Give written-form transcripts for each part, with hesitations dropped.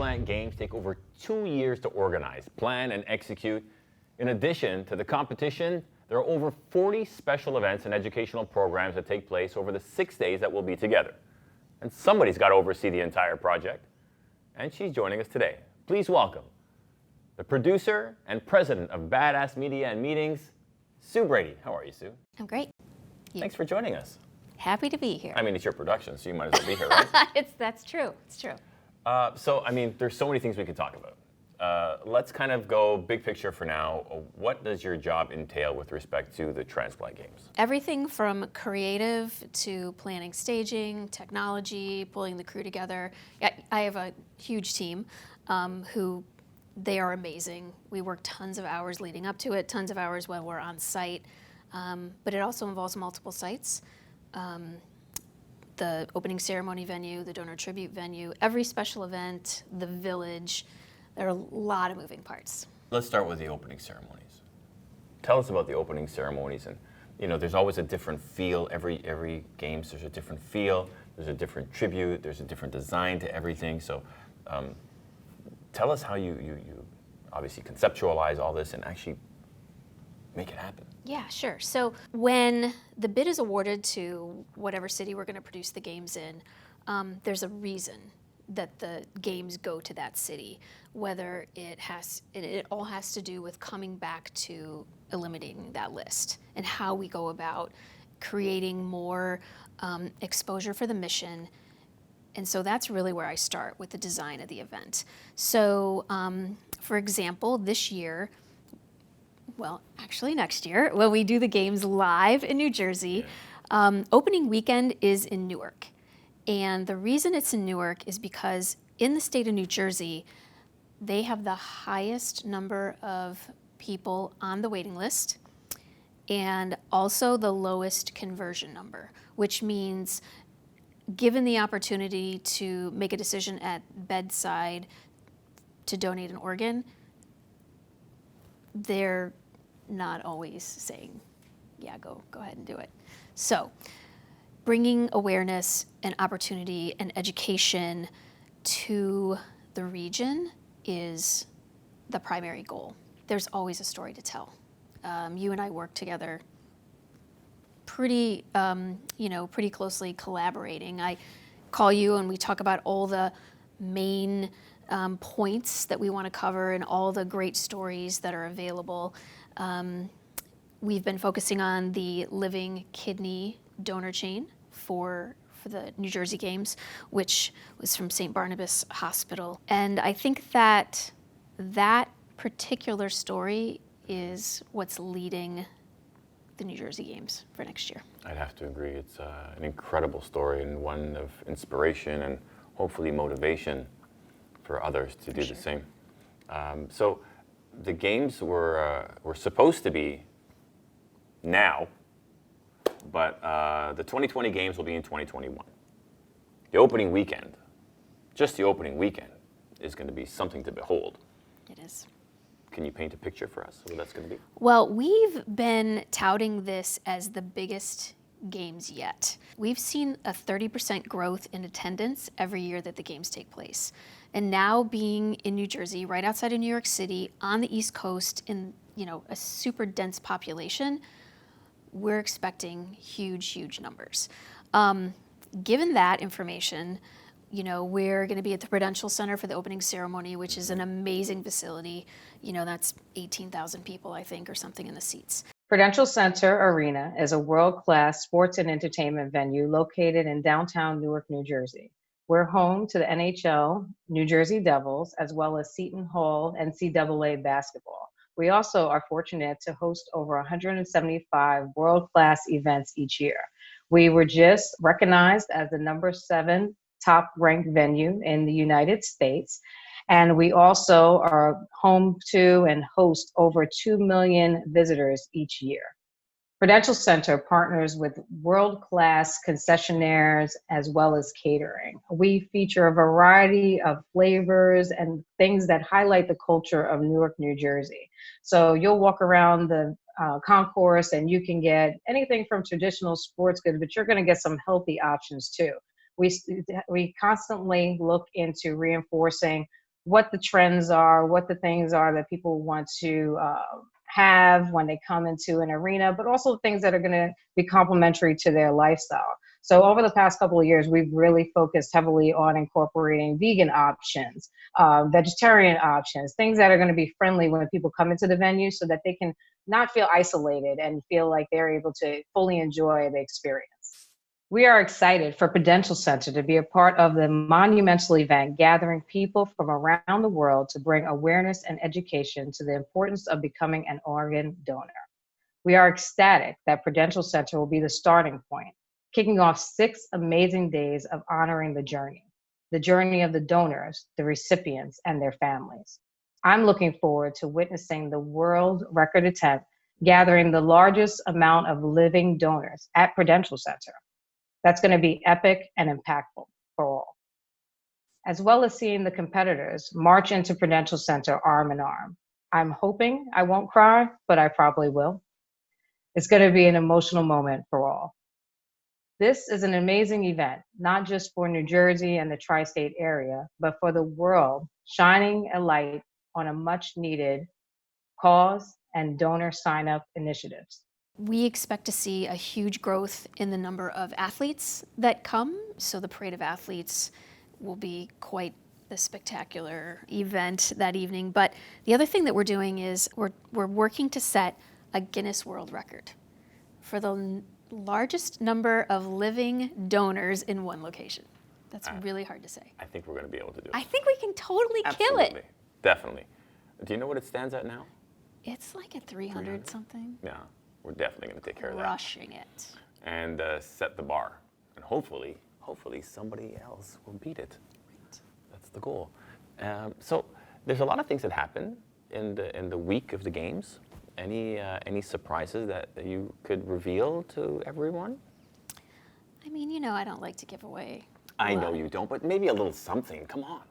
Transplant Games take over 2 years to organize, plan, and execute. In addition to the competition, there are over 40 special events and educational programs that take place over the 6 days that we'll be together. And somebody's got to oversee the entire project. And she's joining us today. Please welcome the producer and president of Badass Media and Meetings, Sue Brady. How are you, Sue? I'm great. Thanks for joining us. Happy to be here. I mean, it's your production, so you might as well be here, right? That's true. It's true. There's so many things we could talk about. Let's kind of go big picture for now. What does your job entail with respect to the Transplant Games? Everything from creative to planning staging, technology, pulling the crew together. I have a huge team who they are amazing. We work tons of hours leading up to it, tons of hours when we're on site. But it also involves multiple sites. The opening ceremony venue, the donor tribute venue, every special event, the village. There are a lot of moving parts. Let's start with the opening ceremonies. Tell us about the opening ceremonies. And there's always a different feel. Every games, there's a different feel. There's a different tribute. There's a different design to everything. So tell us how you obviously conceptualize all this and actually make it happen. Yeah, sure. So when the bid is awarded to whatever city we're going to produce the games in, there's a reason that the games go to that city, whether it all has to do with coming back to eliminating that list and how we go about creating more exposure for the mission. And so that's really where I start with the design of the event. So for example, this year, well, actually next year, when we do the games live in New Jersey, opening weekend is in Newark. And the reason it's in Newark is because in the state of New Jersey, they have the highest number of people on the waiting list and also the lowest conversion number, which means given the opportunity to make a decision at bedside to donate an organ, they're not always saying, yeah, go ahead and do it. So bringing awareness and opportunity and education to the region is the primary goal. There's always a story to tell. You and I work together pretty closely collaborating. I call you and we talk about all the main points that we want to cover and all the great stories that are available. We've been focusing on the living kidney donor chain for the New Jersey Games, which was from St. Barnabas Hospital. And I think that particular story is what's leading the New Jersey Games for next year. I'd have to agree. It's an incredible story and one of inspiration and hopefully motivation for others to do the same. So the games were supposed to be now, but the 2020 games will be in 2021. The opening weekend, just the opening weekend, is going to be something to behold. It is. Can you paint a picture for us of what that's going to be? Well, we've been touting this as the biggest games yet. We've seen a 30% growth in attendance every year that the games take place. And now being in New Jersey, right outside of New York City, on the East Coast, in a super dense population, we're expecting huge numbers. Given that information, we're going to be at the Prudential Center for the opening ceremony, which is an amazing facility. That's 18,000 people, I think, or something in the seats. Prudential Center Arena is a world-class sports and entertainment venue located in downtown Newark, New Jersey. We're home to the NHL, New Jersey Devils, as well as Seton Hall NCAA basketball. We also are fortunate to host over 175 world-class events each year. We were just recognized as the number 7 top-ranked venue in the United States. And we also are home to and host over 2 million visitors each year. Prudential Center partners with world-class concessionaires as well as catering. We feature a variety of flavors and things that highlight the culture of Newark, New Jersey. So you'll walk around the concourse and you can get anything from traditional sports goods, but you're going to get some healthy options too. We constantly look into reinforcing what the trends are, what the things are that people want to have when they come into an arena, but also things that are going to be complementary to their lifestyle. So over the past couple of years, we've really focused heavily on incorporating vegan options, vegetarian options, things that are going to be friendly when people come into the venue so that they can not feel isolated and feel like they're able to fully enjoy the experience. We are excited for Prudential Center to be a part of the monumental event, gathering people from around the world to bring awareness and education to the importance of becoming an organ donor. We are ecstatic that Prudential Center will be the starting point, kicking off 6 amazing days of honoring the journey of the donors, the recipients, and their families. I'm looking forward to witnessing the world record attempt, gathering the largest amount of living donors at Prudential Center. That's going to be epic and impactful for all, as well as seeing the competitors march into Prudential Center arm in arm. I'm hoping I won't cry, but I probably will. It's going to be an emotional moment for all. This is an amazing event, not just for New Jersey and the tri-state area, but for the world, shining a light on a much needed cause and donor sign-up initiatives. We expect to see a huge growth in the number of athletes that come. So the parade of athletes will be quite the spectacular event that evening. But the other thing that we're doing is we're working to set a Guinness World Record for the largest number of living donors in one location. That's really hard to say. I think we're going to be able to do it. I think we can totally kill Absolutely. it. Definitely. Do you know what it stands at now? It's like at 300 something. Yeah, we're definitely going to take care of that. Crushing it. And set the bar. And hopefully somebody else will beat it. Right. That's the goal. So there's a lot of things that happen in the week of the games. Any surprises that you could reveal to everyone? I mean, you know, I don't like to give away. I know you don't, but maybe a little something. Come on.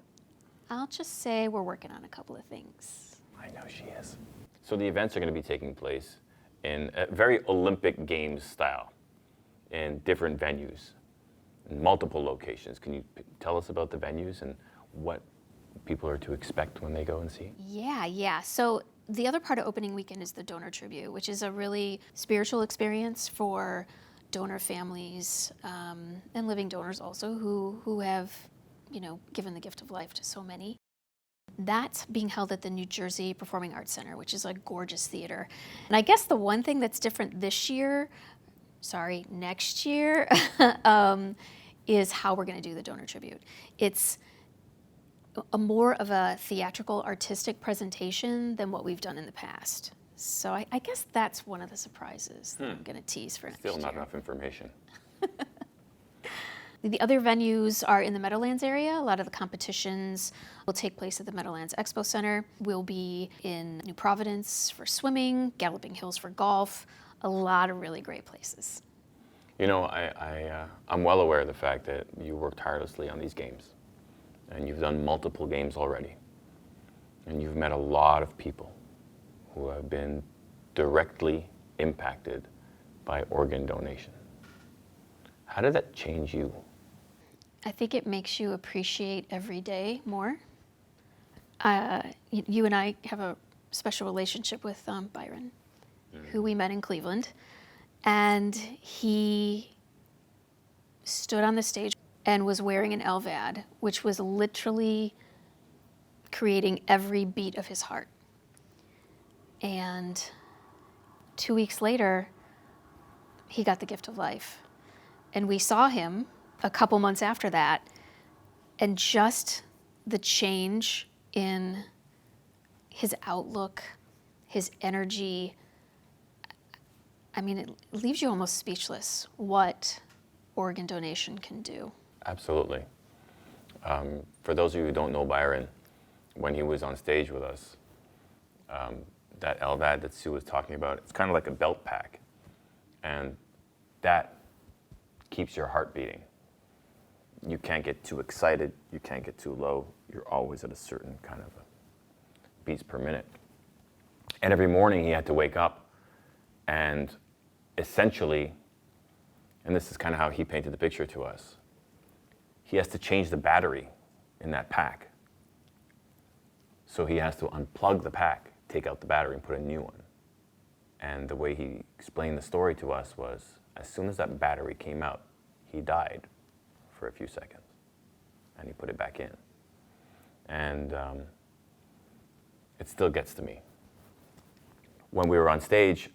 I'll just say we're working on a couple of things. I know she is. So the events are going to be taking place in a very Olympic Games style, in different venues, in multiple locations. Can you tell us about the venues and what people are to expect when they go and see? Yeah. So the other part of opening weekend is the donor tribute, which is a really spiritual experience for donor families and living donors also who have, you know, given the gift of life to so many. That's being held at the New Jersey Performing Arts Center, which is a gorgeous theater. And I guess the one thing that's different next year, is how we're going to do the donor tribute. It's more of a theatrical, artistic presentation than what we've done in the past. So I guess that's one of the surprises that I'm going to tease for next year. Still not enough information. The other venues are in the Meadowlands area. A lot of the competitions will take place at the Meadowlands Expo Center. We'll be in New Providence for swimming, Galloping Hills for golf, a lot of really great places. You know, I'm well aware of the fact that you work tirelessly on these games, and you've done multiple games already, and you've met a lot of people who have been directly impacted by organ donation. How did that change you? I think it makes you appreciate every day more. You and I have a special relationship with Byron, who we met in Cleveland, and he stood on the stage and was wearing an LVAD, which was literally creating every beat of his heart. And 2 weeks later, he got the gift of life. And we saw him a couple months after that, and just the change in his outlook, his energy, I mean, it leaves you almost speechless what organ donation can do. Absolutely. For those of you who don't know Byron, when he was on stage with us, that LVAD that Sue was talking about, it's kind of like a belt pack. And that keeps your heart beating. You can't get too excited, you can't get too low, you're always at a certain kind of beats per minute. And every morning he had to wake up and essentially, and this is kind of how he painted the picture to us, he has to change the battery in that pack So he has to unplug the pack, take out the battery, and put a new one. And the way he explained the story to us was, as soon as that battery came out, he died for a few seconds, and he put it back in. And it still gets to me. When we were on stage,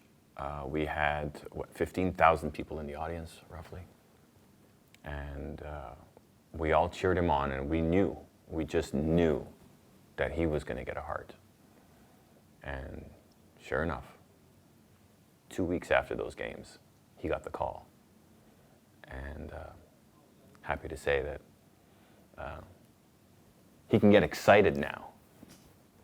we had, 15,000 people in the audience, roughly. And we all cheered him on, and we just knew that he was going to get a heart. And sure enough, 2 weeks after those games, he got the call. And happy to say that he can get excited now.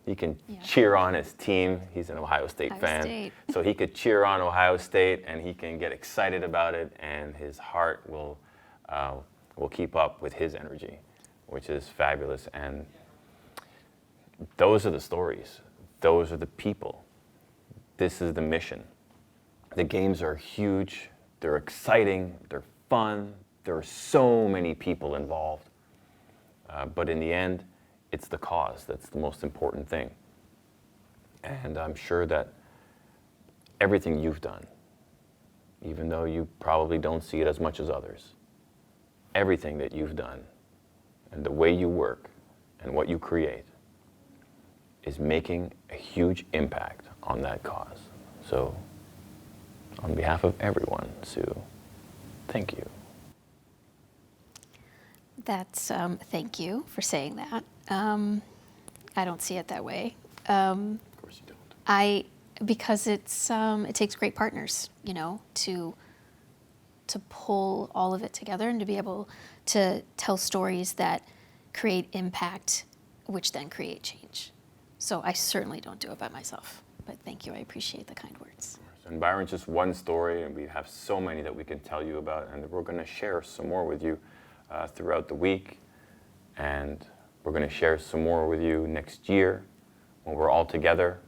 He can cheer on his team. He's an Ohio State fan. State. So he could cheer on Ohio State, and he can get excited about it, and his heart will keep up with his energy, which is fabulous. And those are the stories. Those are the people. This is the mission. The games are huge. They're exciting. They're fun. There are so many people involved. But in the end, it's the cause that's the most important thing. And I'm sure that everything you've done, even though you probably don't see it as much as others, everything that you've done and the way you work and what you create is making a huge impact on that cause. So on behalf of everyone, Sue, thank you. That's, thank you for saying that. I don't see it that way. Of course you don't. Because it takes great partners, to pull all of it together and to be able to tell stories that create impact, which then create change. So I certainly don't do it by myself, but thank you. I appreciate the kind words. And Byron's just one story, and we have so many that we can tell you about, and we're going to share some more with you throughout the week, and we're going to share some more with you next year when we're all together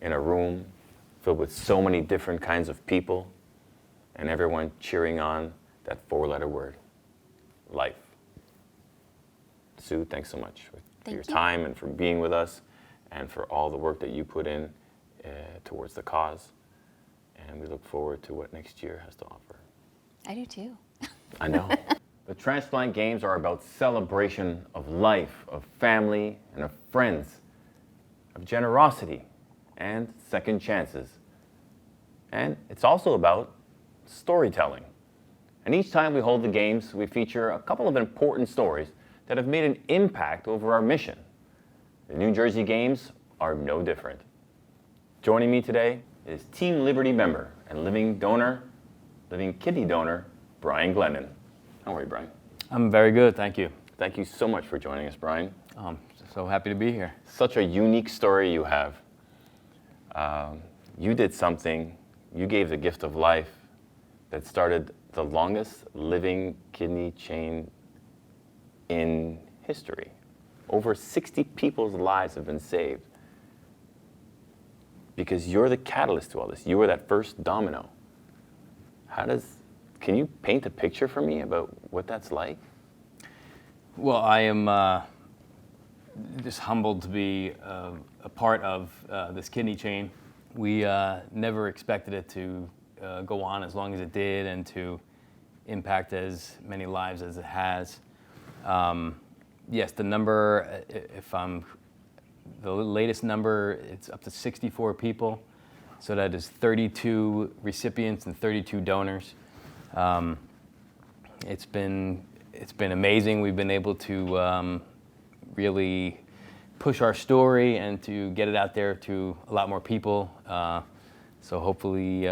in a room filled with so many different kinds of people and everyone cheering on that four-letter word, life. Sue, thanks so much for your time and for being with us and for all the work that you put in towards the cause. And we look forward to what next year has to offer. I do too. I know. The Transplant Games are about celebration of life, of family, and of friends, of generosity and second chances. And it's also about storytelling. And each time we hold the games, we feature a couple of important stories that have made an impact over our mission. The New Jersey Games are no different. Joining me today is Team Liberty member and living kidney donor, Brian Glennon. How are you, Brian? I'm very good, thank you. Thank you so much for joining us, Brian. So happy to be here. Such a unique story you have. You did something, you gave the gift of life that started the longest living kidney chain in history. Over 60 people's lives have been saved because you're the catalyst to all this. You were that first domino. Can you paint a picture for me about what that's like? Well, I am just humbled to be a part of this kidney chain. We never expected it to go on as long as it did and to impact as many lives as it has. Yes, the number, the latest number, it's up to 64 people. So that is 32 recipients and 32 donors. It's been amazing. We've been able to really push our story and to get it out there to a lot more people. So hopefully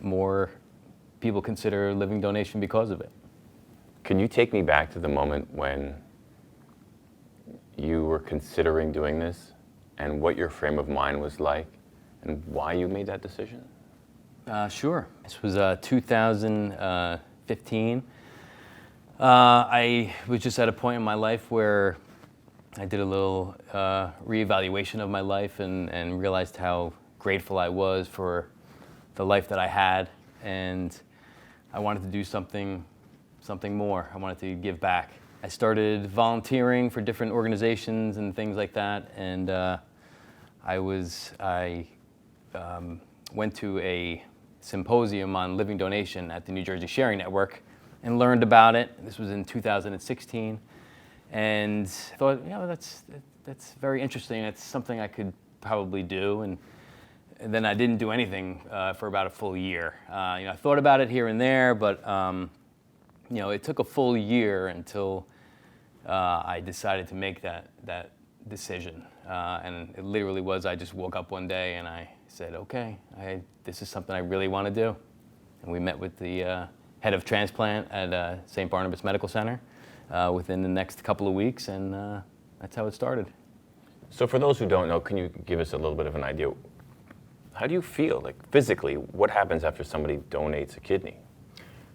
more people consider living donation because of it. Can you take me back to the moment when you were considering doing this and what your frame of mind was like and why you made that decision? Sure. This was 2015. I was just at a point in my life where I did a little reevaluation of my life and realized how grateful I was for the life that I had, and I wanted to do something more. I wanted to give back, I started volunteering for different organizations and things like that, and I went to a symposium on living donation at the New Jersey Sharing Network and learned about it. This was in 2016, and thought, that's very interesting. It's something I could probably do, and then I didn't do anything for about a full year. I thought about it here and there, but it took a full year until I decided to make that decision. And it literally was, I just woke up one day and I said, okay, this is something I really want to do. And we met with the head of transplant at St. Barnabas Medical Center within the next couple of weeks, and that's how it started. So for those who don't know, can you give us a little bit of an idea? How do you feel, like physically? What happens after somebody donates a kidney?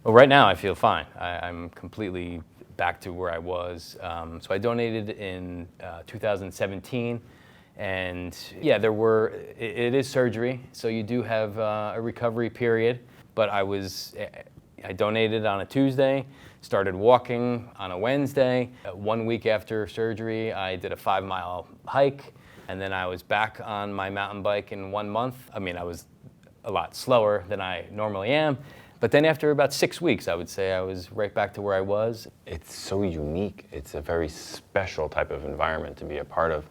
Well, right now I feel fine. I'm completely back to where I was. So I donated in 2017, and yeah, it is surgery, so you do have a recovery period, but I donated on a Tuesday, started walking on a Wednesday. 1 week after surgery, I did a 5-mile hike, and then I was back on my mountain bike in 1 month. I mean, I was a lot slower than I normally am, but then after about 6 weeks, I would say I was right back to where I was. It's so unique. It's a very special type of environment to be a part of,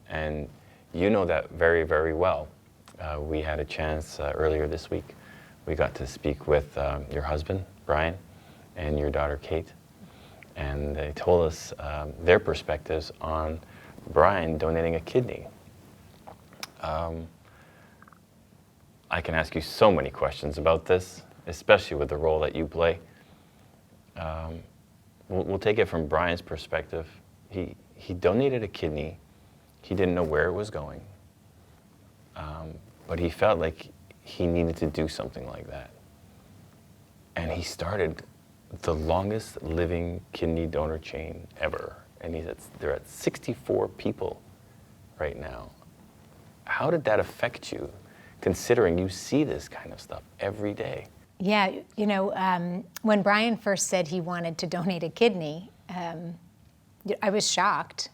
and you know that very, very well. We had a chance earlier this week. We got to speak with your husband, Brian, and your daughter, Kate, and they told us their perspectives on Brian donating a kidney. I can ask you so many questions about this, especially with the role that you play. We'll take it from Brian's perspective. He donated a kidney. He didn't know where it was going, but he felt like he needed to do something like that. And he started the longest living kidney donor chain ever. And they're at 64 people right now. How did that affect you, considering you see this kind of stuff every day? Yeah, when Brian first said he wanted to donate a kidney, I was shocked.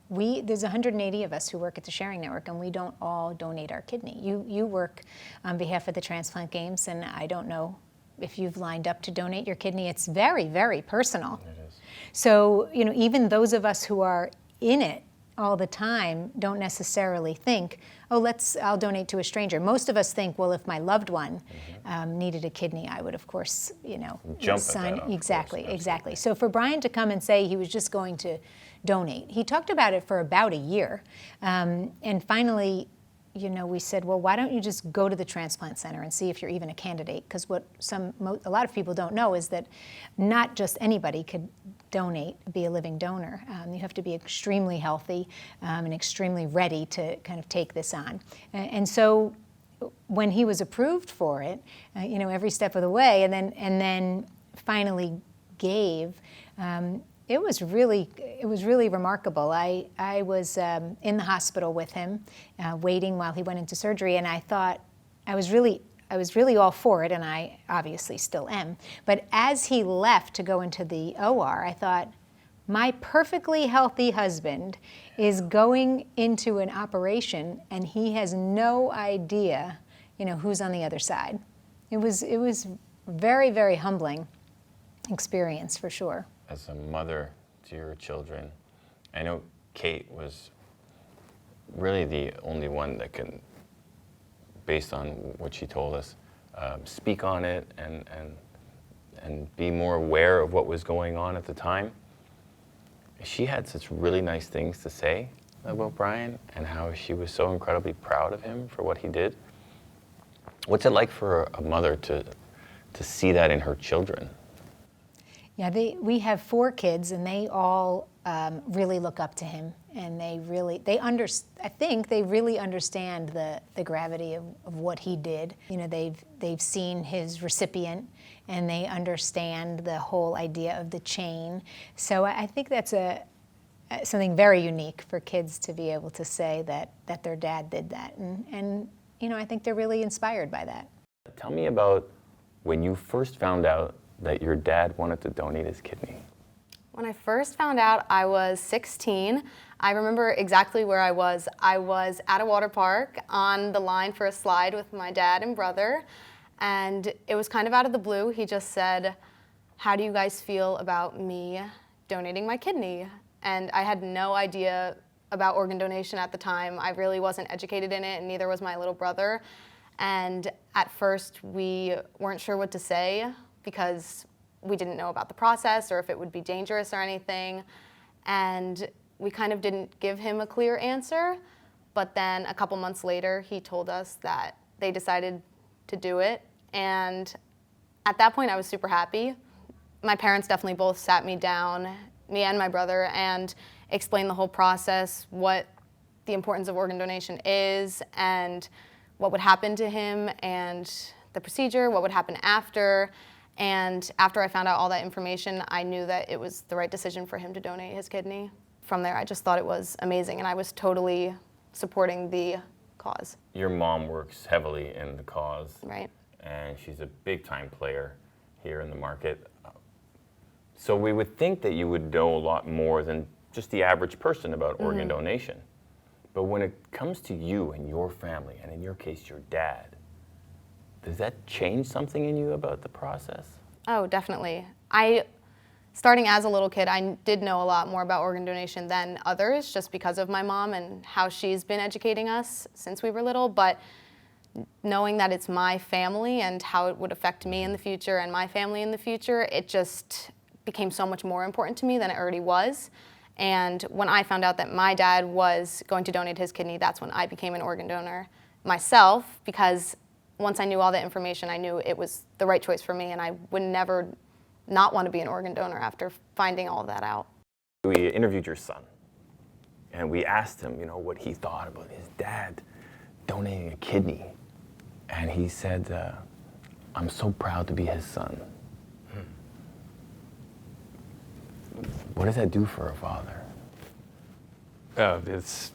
There's 180 of us who work at the Sharing Network, and we don't all donate our kidney. You work on behalf of the Transplant Games, and I don't know if you've lined up to donate your kidney. It's very, very personal. It is. So, even those of us who are in it all the time don't necessarily think, I'll donate to a stranger. Most of us think, well, if my loved one needed a kidney, I would, of course, Jump sign. at that, Exactly. So for Brian to come and say he was just going to donate, he talked about it for about a year, and finally, we said, well, why don't you just go to the transplant center and see if you're even a candidate? Because what a lot of people don't know is that not just anybody could be a living donor. You have to be extremely healthy and extremely ready to kind of take this on. And so when he was approved for it, every step of the way, and then finally gave, it was really remarkable. I was in the hospital with him, waiting while he went into surgery, and I thought I was really all for it, and I obviously still am. But as he left to go into the OR, I thought, my perfectly healthy husband is going into an operation, and he has no idea, who's on the other side. It was very, very humbling experience for sure. As a mother to your children, I know Kate was really the only one that can, based on what she told us, speak on it and be more aware of what was going on at the time. She had such really nice things to say about Brian and how she was so incredibly proud of him for what he did. What's it like for a mother to see that in her children? Yeah, we have 4 kids, and they all really look up to him, and I think they really understand the gravity of what he did. They've seen his recipient, and they understand the whole idea of the chain. So I think that's something very unique for kids to be able to say that their dad did that, and I think they're really inspired by that. Tell me about when you first found out that your dad wanted to donate his kidney. When I first found out, I was 16. I remember exactly where I was. I was at a water park on the line for a slide with my dad and brother, and it was kind of out of the blue. He just said, "How do you guys feel about me donating my kidney?" And I had no idea about organ donation at the time. I really wasn't educated in it, and neither was my little brother. And at first, we weren't sure what to say because we didn't know about the process or if it would be dangerous or anything. And we kind of didn't give him a clear answer. But then a couple months later, he told us that they decided to do it. And at that point, I was super happy. My parents definitely both sat me down, me and my brother, and explained the whole process, what the importance of organ donation is, and what would happen to him, and the procedure, what would happen after. And after I found out all that information, I knew that it was the right decision for him to donate his kidney. From there, I just thought it was amazing, and I was totally supporting the cause. Your mom works heavily in the cause. Right. And she's a big-time player here in the market. So we would think that you would know a lot more than just the average person about organ donation. But when it comes to you and your family, and in your case, your dad, does that change something in you about the process? Oh, definitely. Starting as a little kid, I did know a lot more about organ donation than others just because of my mom and how she's been educating us since we were little. But knowing that it's my family and how it would affect me in the future and my family in the future, it just became so much more important to me than it already was. And when I found out that my dad was going to donate his kidney, that's when I became an organ donor myself, because once I knew all the information, I knew it was the right choice for me, and I would never not want to be an organ donor after finding all of that out. We interviewed your son, and we asked him, what he thought about his dad donating a kidney. And he said, "I'm so proud to be his son." What does that do for a father? It's,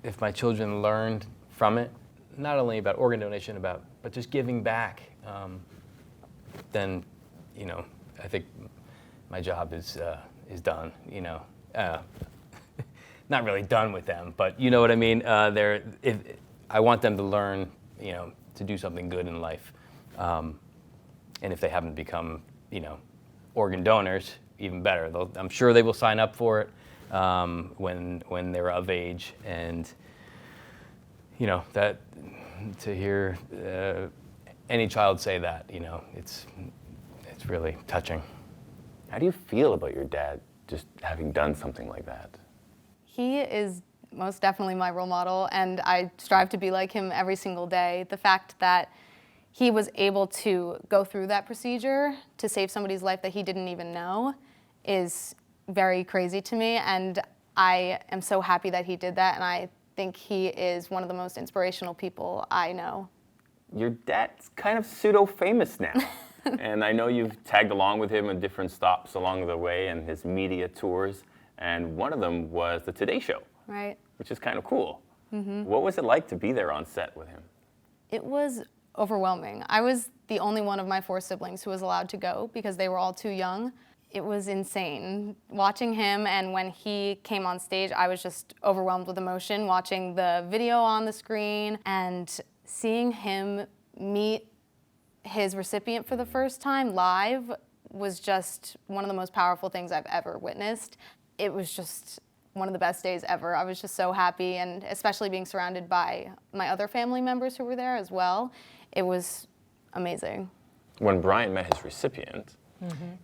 if my children learned from it, not only about organ donation, but just giving back, then, I think my job is done. Not really done with them, but you know what I mean. I want them to learn, to do something good in life, and if they haven't become, organ donors, even better. I'm sure they will sign up for it when they're of age, and that to hear any child say that, it's really touching. How do you feel about your dad just having done something like that? He is most definitely my role model, and I strive to be like him every single day. The fact that he was able to go through that procedure to save somebody's life that he didn't even know is very crazy to me, and I am so happy that he did that, and I think he is one of the most inspirational people I know. Your dad's kind of pseudo-famous now, and I know you've tagged along with him in different stops along the way and his media tours, and one of them was the Today Show, Right. which is kind of cool. What was it like to be there on set with him? It was overwhelming. I was the only one of my 4 siblings who was allowed to go because they were all too young. It was insane watching him, and when he came on stage, I was just overwhelmed with emotion watching the video on the screen and seeing him meet his recipient for the first time live was just one of the most powerful things I've ever witnessed. It was just one of the best days ever. I was just so happy, and especially being surrounded by my other family members who were there as well. It was amazing. When Brian met his recipient,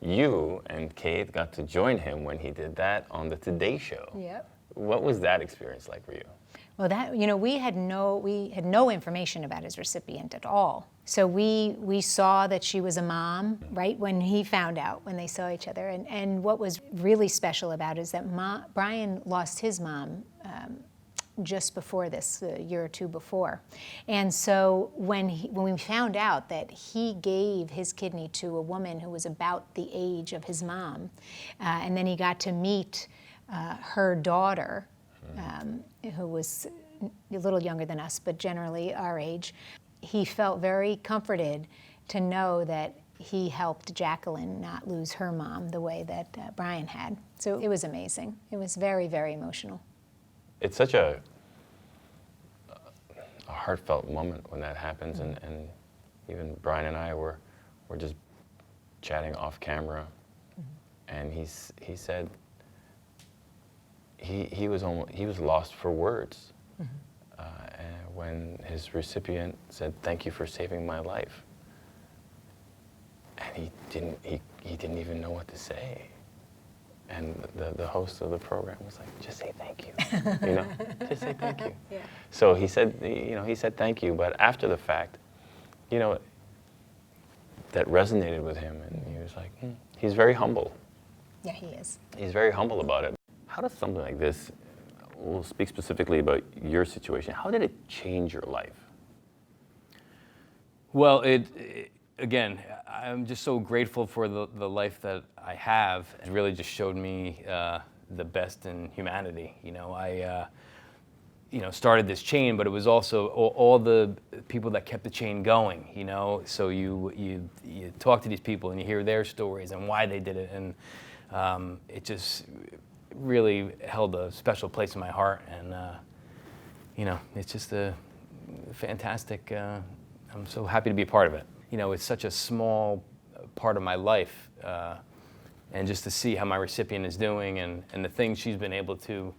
you and Kate got to join him when he did that on the Today Show. Yep. What was that experience like for you? Well, we had no information about his recipient at all. So we saw that she was a mom right when he found out, when they saw each other. And what was really special about it is that Brian lost his mom just before this, a year or two before. And so when we found out that he gave his kidney to a woman who was about the age of his mom, and then he got to meet her daughter, who was a little younger than us, but generally our age, he felt very comforted to know that he helped Jacqueline not lose her mom the way that Brian had. So it was amazing. It was very, very emotional. It's such a heartfelt moment when that happens, and even Brian and I were just chatting off camera, and he said he was lost for words when his recipient said, "Thank you for saving my life," and he didn't even know what to say. And the host of the program was like, "Just say thank you, just say thank you." Yeah. So he said thank you, but after the fact, that resonated with him, and he was like, he's very humble. Yeah, he is. He's very humble about it. How does something like this, we'll speak specifically about your situation, how did it change your life? Well, again, I'm just so grateful for the life that I have. It really just showed me the best in humanity. I started this chain, but it was also all the people that kept the chain going. So you talk to these people and you hear their stories and why they did it, and it just really held a special place in my heart. And it's just a fantastic. I'm so happy to be a part of it. It's such a small part of my life, and just to see how my recipient is doing and the things she's been able to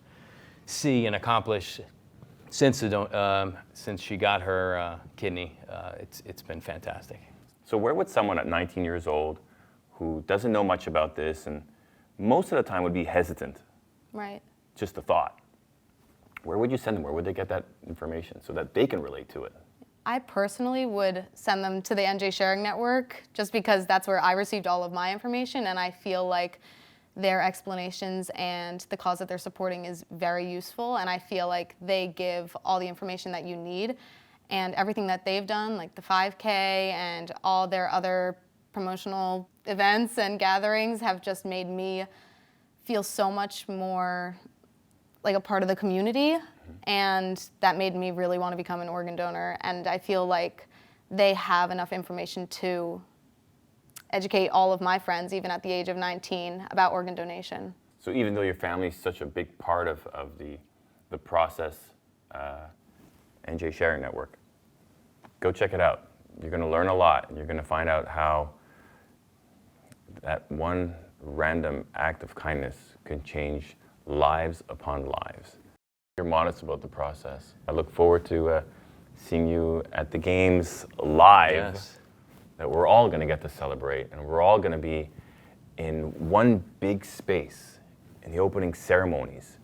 see and accomplish since she got her kidney, it's been fantastic. So where would someone at 19 years old who doesn't know much about this and most of the time would be hesitant, Right. just a thought, where would you send them? Where would they get that information so that they can relate to it? I personally would send them to the NJ Sharing Network just because that's where I received all of my information, and I feel like their explanations and the cause that they're supporting is very useful, and I feel like they give all the information that you need, and everything that they've done, like the 5K and all their other promotional events and gatherings, have just made me feel so much more like a part of the community, and that made me really want to become an organ donor. And I feel like they have enough information to educate all of my friends, even at the age of 19, about organ donation. So even though your family is such a big part of the process, NJ Sharing Network, go check it out. You're going to learn a lot, and you're going to find out how that one random act of kindness can change lives upon lives. You're modest about the process. I look forward to seeing you at the games live. Yes. That we're all going to get to celebrate, and we're all going to be in one big space in the opening ceremonies.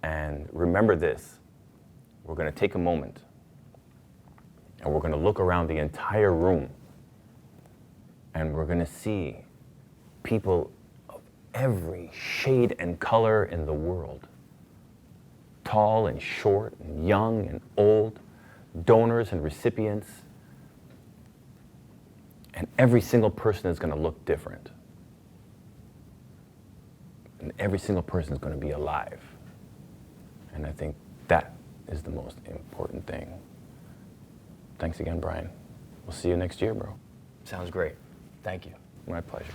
And remember this, we're going to take a moment and we're going to look around the entire room, and we're going to see people of every shade and color in the world. Tall and short and young and old, donors and recipients. And every single person is going to look different. And every single person is going to be alive. And I think that is the most important thing. Thanks again, Brian. We'll see you next year, bro. Sounds great. Thank you. My pleasure.